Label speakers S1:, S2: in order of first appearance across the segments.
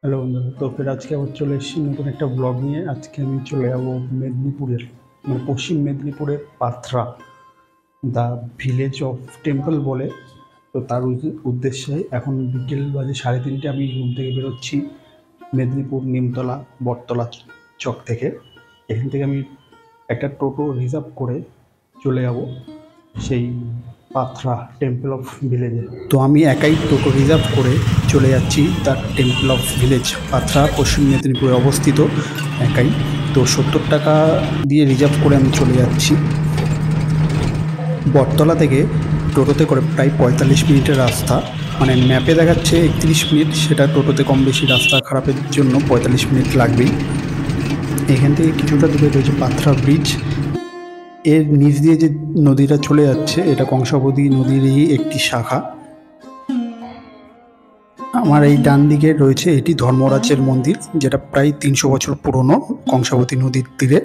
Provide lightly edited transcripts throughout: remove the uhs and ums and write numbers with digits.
S1: Hello বন্ধুরা, তো ফের আজকে আবার চলে এসেছি নতুন একটা ব্লগ নিয়ে। আজকে আমি চলে যাবো মেদিনীপুরের, মানে পশ্চিম মেদিনীপুরের Pathra, the village of temple বলে। তো তার উদ্দেশ্যে এখন বিকেল বাজে 3:30, আমি রুম থেকে বেরোচ্ছি মেদিনীপুর নিমতলা বটতলা চক থেকে। এখান থেকে আমি একটা টোটো রিজার্ভ করে চলে যাব সেই পাথরা টেম্পল অফ ভিলেজে। তো আমি একাই টোটো রিজার্ভ করে চলে যাচ্ছি the temple of village, Pathra পশ্চিম মেদিনীপুরে অবস্থিত। একাই তো 70 টাকা দিয়ে রিজার্ভ করে আমি চলে যাচ্ছি। বটতলা থেকে টোটোতে করে প্রায় 45 মিনিটের রাস্তা, মানে ম্যাপে দেখাচ্ছে 31 মিনিট, সেটা টোটোতে কম বেশি রাস্তা খারাপের জন্য 45 মিনিট লাগবেই। এখান থেকে কিছুটা দূরে রয়েছে পাথরা ব্রিজ। এর নিচ দিয়ে যে নদীটা চলে যাচ্ছে, এটা কংসাবতী নদীরই একটি শাখা। আমার এই ডান দিকে রয়েছে এটি ধর্মরাজের মন্দির, যেটা প্রায় 300 বছর পুরনো, কংসাবতী নদীর তীরে।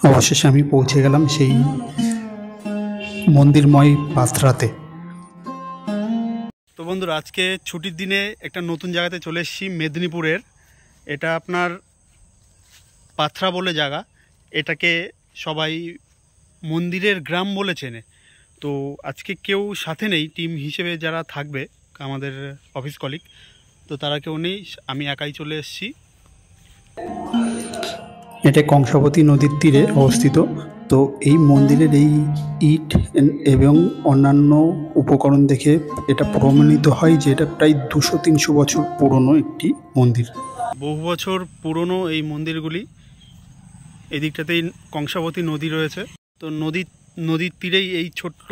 S1: অবশেষে আমি পৌঁছে গেলাম সেই মন্দিরময় পাথরাতে। তো বন্ধুরা, আজকে ছুটির দিনে একটা নতুন জায়গাতে চলে এসেছি মেদিনীপুরের। এটা আপনার পাথরা বলে জায়গা। এটাকে সবাই মন্দিরের গ্রাম বলে চেনে। তো আজকে কেউ সাথে নেই, টিম হিসেবে যারা থাকবে আমাদের অফিস কলিগ, তো তারা কেউ নেই, আমি একাই চলে এসেছি। এটা কংসাবতী নদীর তীরে অবস্থিত। তো এই মন্দিরের এই ইট এবং অন্যান্য উপকরণ দেখে এটা প্রমাণিত হয় যে এটা প্রায় 200-300 বছর পুরনো একটি মন্দির। বহু বছর পুরনো এই মন্দিরগুলি। এদিকটাতেই কংসাবতী নদী রয়েছে। তো নদীর তীরেই এই ছোট্ট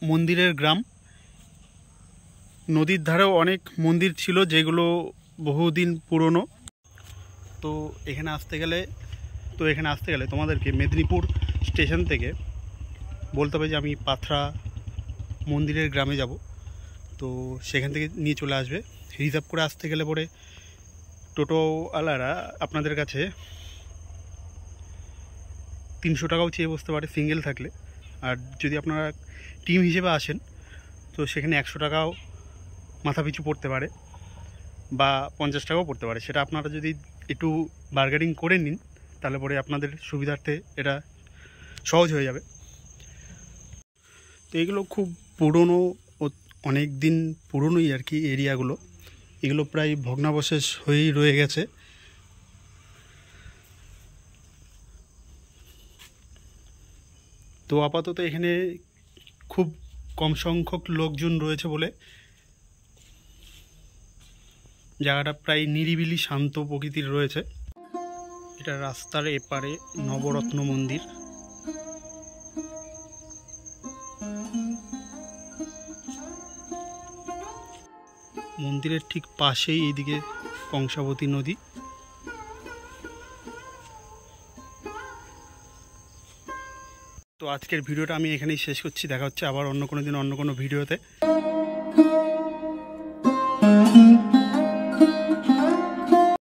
S1: মন্দিরের গ্রাম। নদীর ধারেও অনেক মন্দির ছিল যেগুলো বহুদিন পুরনো। তো এখানে আসতে গেলে তোমাদেরকে মেদিনীপুর স্টেশন থেকে বলতে হবে যে আমি পাথরা মন্দিরের গ্রামে যাব। তো সেখান থেকে নিয়ে চলে আসবে। রিজার্ভ করে আসতে গেলে পরে টোটোওয়ালারা আপনাদের কাছে 300 টাকাও চেয়ে বসতে পারে সিঙ্গেল থাকলে। আর যদি আপনারা টিম হিসেবে আসেন তো সেখানে 100 টাকাও মাথাপিছু পড়তে পারে, বা 50 টাকাও পড়তে পারে। সেটা আপনারা যদি একটু বার্গেনিং করে নিন তাহলে পরে আপনাদের সুবিধার্থে এটা সহজ হয়ে যাবে। তো এগুলো খুব পুরনো, অনেক দিন পুরনোই আর কি এরিয়াগুলো। এগুলো প্রায় ভগ্নাবশেষ হয়েই রয়ে গেছে। তো আপাতত এখানে খুব কম সংখ্যক লোকজন রয়েছে বলে জায়গাটা প্রায় নিরিবিলি শান্ত প্রকৃতির রয়েছে। এটা রাস্তার এপারে নবরত্ন মন্দির। মন্দিরের ঠিক পাশেই এইদিকে কংসাবতী নদী। তো আজকের ভিডিওটা আমি এখানেই শেষ করছি। দেখা হচ্ছে আবার অন্য কোনো দিন অন্য কোনো ভিডিওতে।